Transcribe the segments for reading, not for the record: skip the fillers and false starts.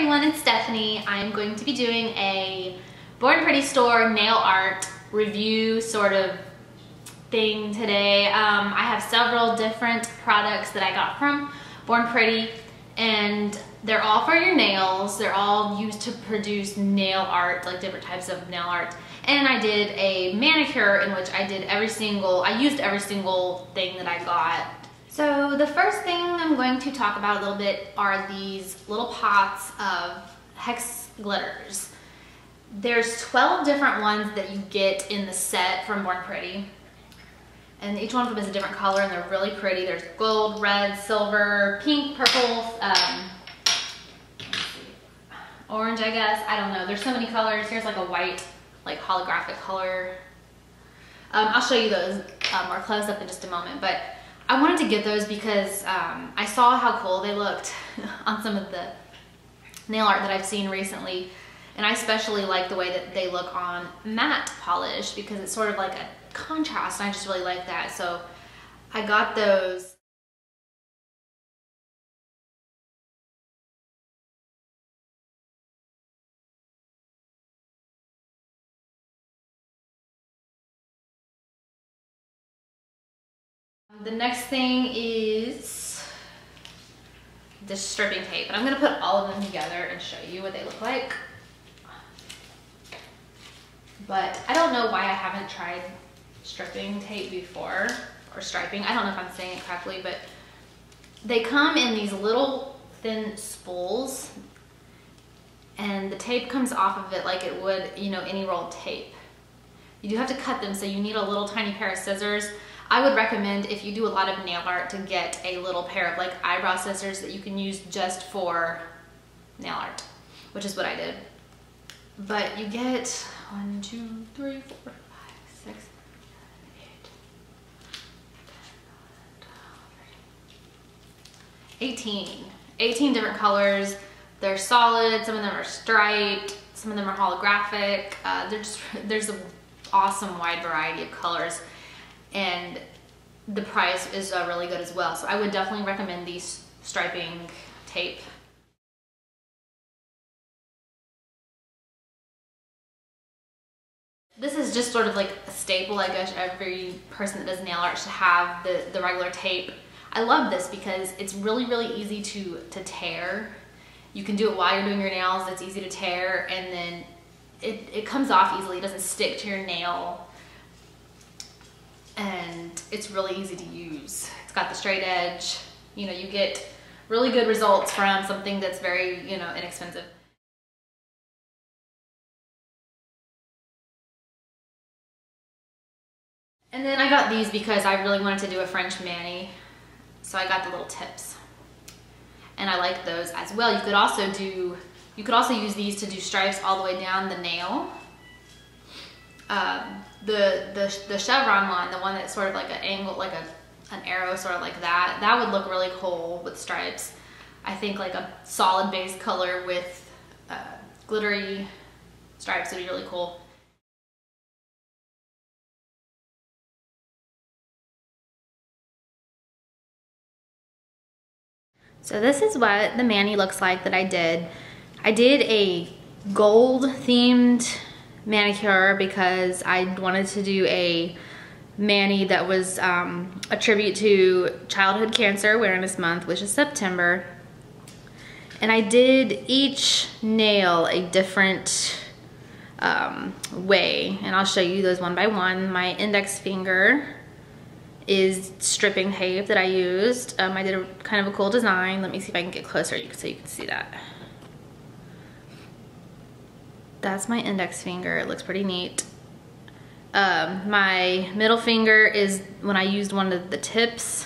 everyone, it's Stephanie. I'm going to be doing a Born Pretty store nail art review sort of thing today. I have several different products that I got from Born Pretty, and they're all for your nails. They're all used to produce nail art, like different types of nail art. And I did a manicure in which I used every single thing that I got. So the first thing I'm going to talk about a little bit are these little pots of hex glitters. There's 12 different ones that you get in the set from Born Pretty. And each one of them is a different color and they're really pretty. There's gold, red, silver, pink, purple, orange, I guess. I don't know. There's so many colors. Here's like a white, like holographic color. I'll show you those more close up in just a moment. But I wanted to get those because I saw how cool they looked on some of the nail art that I've seen recently. And I especially like the way that they look on matte polish because it's sort of like a contrast, and I just really like that. So I got those. The next thing is the stripping tape, and I'm going to put all of them together and show you what they look like. But I don't know why I haven't tried stripping tape before, or striping. I don't know if I'm saying it correctly, but they come in these little thin spools, and the tape comes off of it like it would, you know, any rolled tape. You do have to cut them, so you need a little tiny pair of scissors. I would recommend, if you do a lot of nail art, to get a little pair of like eyebrow scissors that you can use just for nail art, which is what I did. But you get 1, 2, 3, 4, 5, 6, 7, 8, 10, 18 different colors. They're solid, some of them are striped, some of them are holographic. There's an awesome wide variety of colors, and the price is really good as well. So I would definitely recommend these striping tape. This is just sort of like a staple. I guess every person that does nail art should have the regular tape. I love this because it's really, really easy to tear. You can do it while you're doing your nails. It's easy to tear, and then it comes off easily. It doesn't stick to your nail, and it's really easy to use. It's got the straight edge. You know, you get really good results from something that's very, you know, inexpensive. And then I got these because I really wanted to do a French mani, so I got the little tips, and I like those as well. You could also use these to do stripes all the way down the nail. The chevron one, the one that's sort of like an angle, like an arrow, sort of like that, that would look really cool with stripes. I think like a solid base color with glittery stripes would be really cool. So this is what the mani looks like that I did. I did a gold themed manicure because I wanted to do a mani that was a tribute to Childhood Cancer Awareness Month, which is September. And I did each nail a different way, and I'll show you those one by one. My index finger is stripping tape that I used. I did a kind of a cool design. Let me see if I can get closer so you can see that. That's my index finger. It looks pretty neat. My middle finger is when I used one of the tips.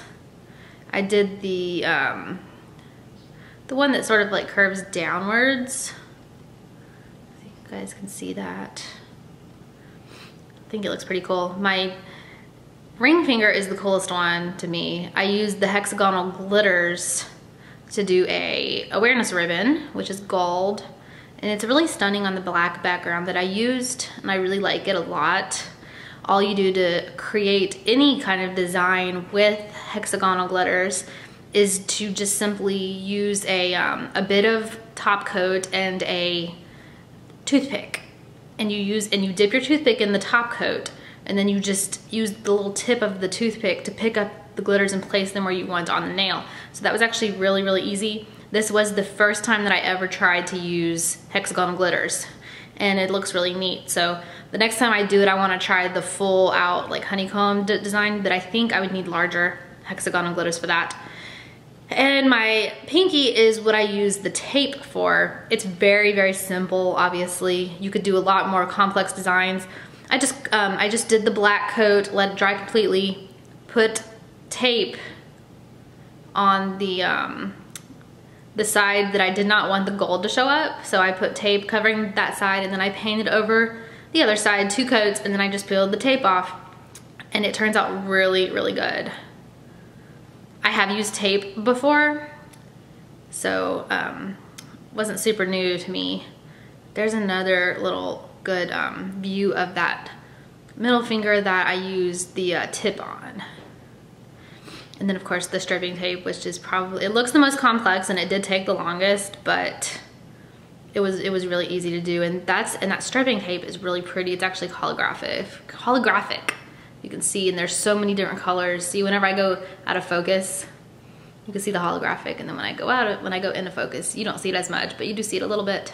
I did the one that sort of like curves downwards. I think you guys can see that. I think it looks pretty cool. My ring finger is the coolest one to me. I used the hexagonal glitters to do a awareness ribbon, which is gold, and it's really stunning on the black background that I used, and I really like it a lot. All you do to create any kind of design with hexagonal glitters is to just simply use a bit of top coat and a toothpick. And you dip your toothpick in the top coat, and then you just use the little tip of the toothpick to pick up the glitters and place them where you want on the nail. So that was actually really, really easy. This was the first time that I ever tried to use hexagonal glitters, and it looks really neat. So the next time I do it, I want to try the full out like honeycomb design, but I think I would need larger hexagonal glitters for that. And my pinky is what I use the tape for. It's very, very simple, obviously. You could do a lot more complex designs. I just did the black coat, let it dry completely, put tape on the side that I did not want the gold to show up. So I put tape covering that side, and then I painted over the other side, 2 coats, and then I just peeled the tape off, and it turns out really, really good. I have used tape before, so wasn't super new to me. There's another little good view of that middle finger that I used the tip on. And then of course the stripping tape, which is probably, it looks the most complex and it did take the longest, but it was really easy to do. And that stripping tape is really pretty. It's actually holographic. You can see, and there's so many different colors. See, whenever I go out of focus, you can see the holographic, and then when I go into focus, you don't see it as much, but you do see it a little bit.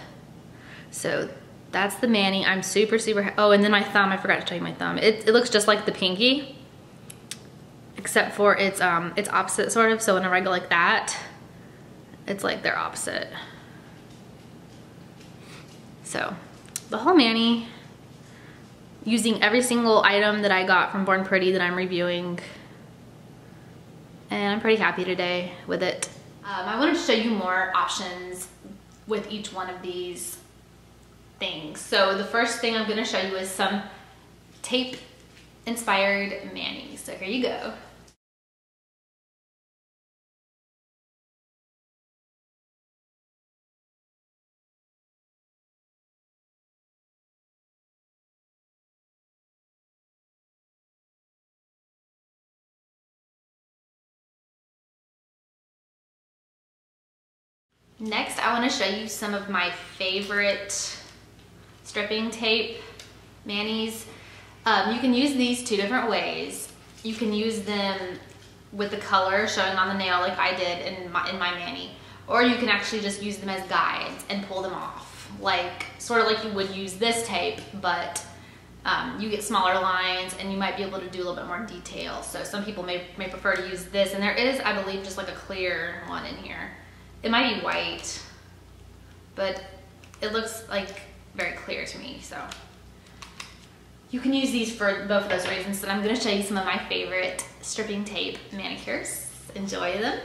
So that's the mani. I'm super, super, oh, and then my thumb, I forgot to show you my thumb. It looks just like the pinky, except for it's opposite sort of. So whenever I go like that, it's like they're opposite. So the whole mani, using every single item that I got from Born Pretty that I'm reviewing, and I'm pretty happy today with it. I wanted to show you more options with each one of these things. So the first thing I'm gonna show you is some tape inspired manis. So here you go. Next, I want to show you some of my favorite stripping tape manis. You can use these 2 different ways. You can use them with the color showing on the nail like I did in my mani, or you can actually just use them as guides and pull them off, like sort of like you would use this tape, but you get smaller lines and you might be able to do a little bit more detail. So some people may prefer to use this, and there is, I believe, just like a clear one in here. It might be white, but it looks like very clear to me. So you can use these for both of those reasons. So I'm going to show you some of my favorite stripping tape manicures. Enjoy them.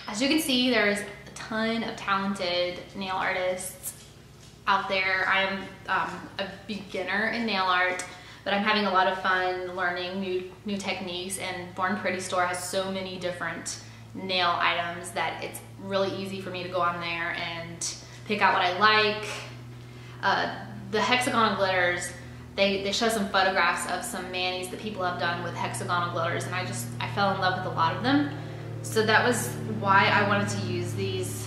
As you can see, there's a ton of talented nail artists out there. I am a beginner in nail art, but I'm having a lot of fun learning new techniques, and Born Pretty store has so many different nail items that it's really easy for me to go on there and pick out what I like. The hexagonal glitters, they show some photographs of some manis that people have done with hexagonal glitters, and I fell in love with a lot of them. So that was why I wanted to use these.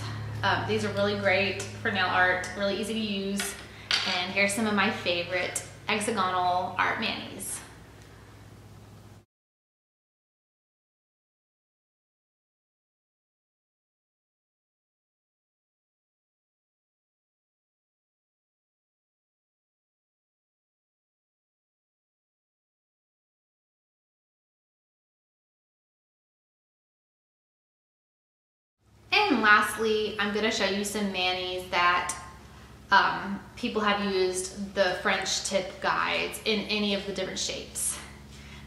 These are really great for nail art, really easy to use. And here's some of my favorite hexagonal art manis. And lastly, I'm going to show you some manis that people have used the French tip guides in any of the different shapes.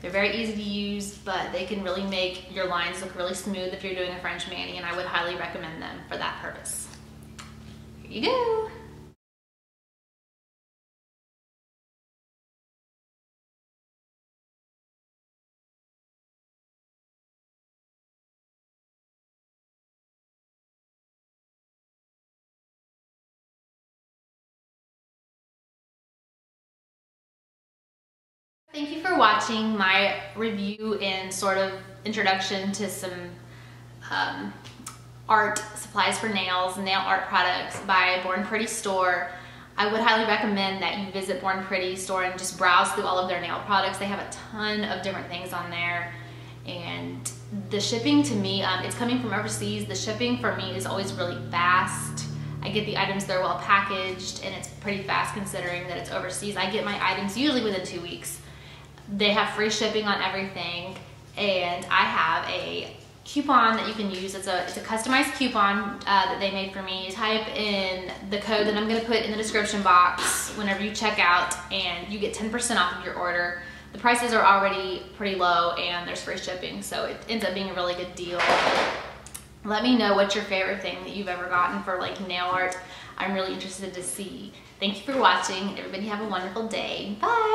They're very easy to use, but they can really make your lines look really smooth if you're doing a French mani, and I would highly recommend them for that purpose. Here you go. Thank you for watching my review and sort of introduction to some art supplies for nails, nail art products by Born Pretty Store. I would highly recommend that you visit Born Pretty Store and just browse through all of their nail products. They have a ton of different things on there, and the shipping to me, it's coming from overseas. The shipping for me is always really fast. I get the items, they're well packaged, and it's pretty fast considering that it's overseas. I get my items usually within 2 weeks. They have free shipping on everything, and I have a coupon that you can use. It's a customized coupon that they made for me. You type in the code that I'm going to put in the description box whenever you check out, and you get 10% off of your order. The prices are already pretty low, and there's free shipping, so it ends up being a really good deal. Let me know what's your favorite thing that you've ever gotten for like nail art. I'm really interested to see. Thank you for watching. Everybody have a wonderful day. Bye.